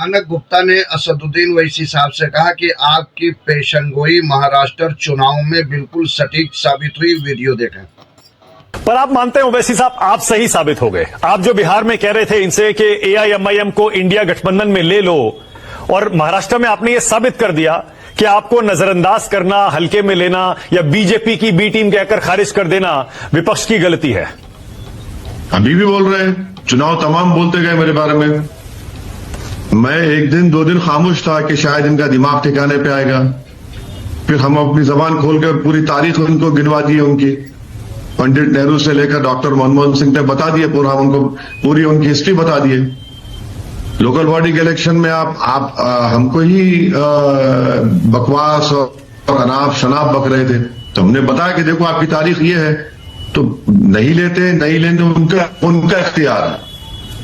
आनक गुप्ता ने असदुद्दीन ओवैसी साहब से कहा कि आपकी पेशनगोई महाराष्ट्र चुनाव में बिल्कुल सटीक साबित हुई। वीडियो देखें। पर आप मानते हैं ओवैसी साहब आप सही साबित हो गए। आप जो बिहार में कह रहे थे इनसे कि एआईएमआईएम को इंडिया गठबंधन में ले लो, और महाराष्ट्र में आपने ये साबित कर दिया कि आपको नजरअंदाज करना, हल्के में लेना या बीजेपी की बी टीम कहकर खारिज कर देना विपक्ष की गलती है। अभी भी बोल रहे हैं, चुनाव तमाम बोलते गए मेरे बारे में। मैं एक दिन दो दिन खामोश था कि शायद इनका दिमाग ठिकाने पे आएगा। फिर हम अपनी जबान खोलकर पूरी तारीख उनको गिनवा दी उनकी, पंडित नेहरू से लेकर डॉक्टर मनमोहन सिंह तक बता दिए, पूरा उनको पूरी उनकी हिस्ट्री बता दिए। लोकल बॉडी के इलेक्शन में आप हमको ही बकवास और अनाप शनाप बक रहे थे, तो हमने बताया कि देखो आपकी तारीख ये है, तो नहीं लेते उनका इख्तियार है।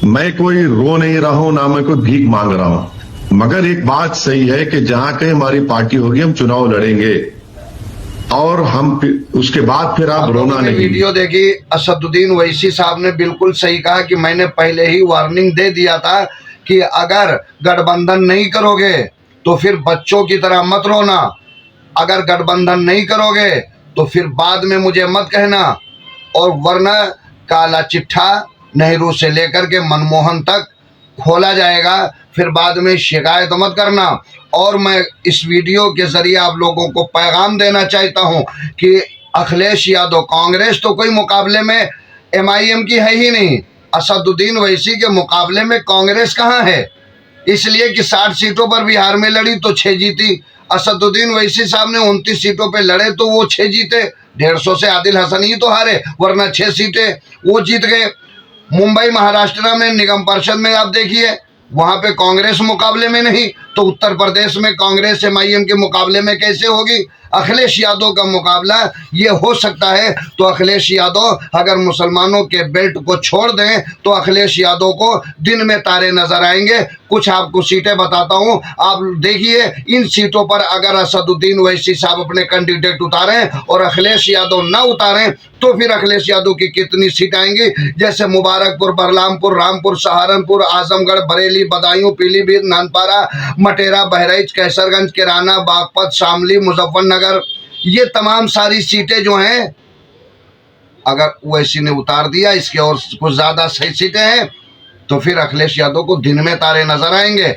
मैं कोई रो नहीं रहा हूं, ना मैं कोई भीख मांग रहा हूं, मगर एक बात सही है कि जहां कहीं हमारी पार्टी होगी हम चुनाव लड़ेंगे, और हम उसके बाद फिर आप रोना नहीं। वीडियो देखी, असदुद्दीन ओवैसी साहब ने बिल्कुल सही कहा कि मैंने पहले ही वार्निंग दे दिया था कि अगर गठबंधन नहीं करोगे तो फिर बच्चों की तरह मत रोना, अगर गठबंधन नहीं करोगे तो फिर बाद में मुझे मत कहना, और वरना काला चिट्ठा नेहरू से लेकर के मनमोहन तक खोला जाएगा, फिर बाद में शिकायत मत करना। और मैं इस वीडियो के जरिए आप लोगों को पैगाम देना चाहता हूं कि अखिलेश यादव, कांग्रेस तो कोई मुकाबले में एमआईएम की है ही नहीं, असदुद्दीन ओवैसी के मुकाबले में कांग्रेस कहां है, इसलिए कि 60 सीटों पर बिहार में लड़ी तो 6 जीती। असदुद्दीन ओवैसी साहब ने 29 सीटों पे लड़े तो वो 6 जीते, 150 से आदिल हसन ही तो हारे, वरना 6 सीटें वो जीत गए। मुंबई महाराष्ट्र में निगम परिषद में आप देखिए, वहां पे कांग्रेस मुकाबले में नहीं, तो उत्तर प्रदेश में कांग्रेस एमआईएम के मुकाबले में कैसे होगी। अखिलेश यादव का मुकाबला ये हो सकता है, तो अखिलेश यादव अगर मुसलमानों के बेल्ट को छोड़ दें तो अखिलेश यादव को दिन में तारे नजर आएंगे। कुछ आपको सीटें बताता हूं, आप देखिए इन सीटों पर अगर असदुद्दीन ओवैसी साहब अपने कैंडिडेट उतारें और अखिलेश यादव न उतारें तो फिर अखिलेश यादव की कितनी सीट आएंगी, जैसे मुबारकपुर, बरलामपुर, रामपुर, सहारनपुर, आजमगढ़, बरेली, बदायूं, पीलीभीत, नानपारा, मटेरा, बहराइच, कैसरगंज, किराना, बागपत, शामली, मुजफ्फरनगर, ये तमाम सारी सीटें जो हैं अगर ओवैसी ने उतार दिया, इसके और कुछ ज्यादा सही सीटें हैं, तो फिर अखिलेश यादव को दिन में तारे नजर आएंगे।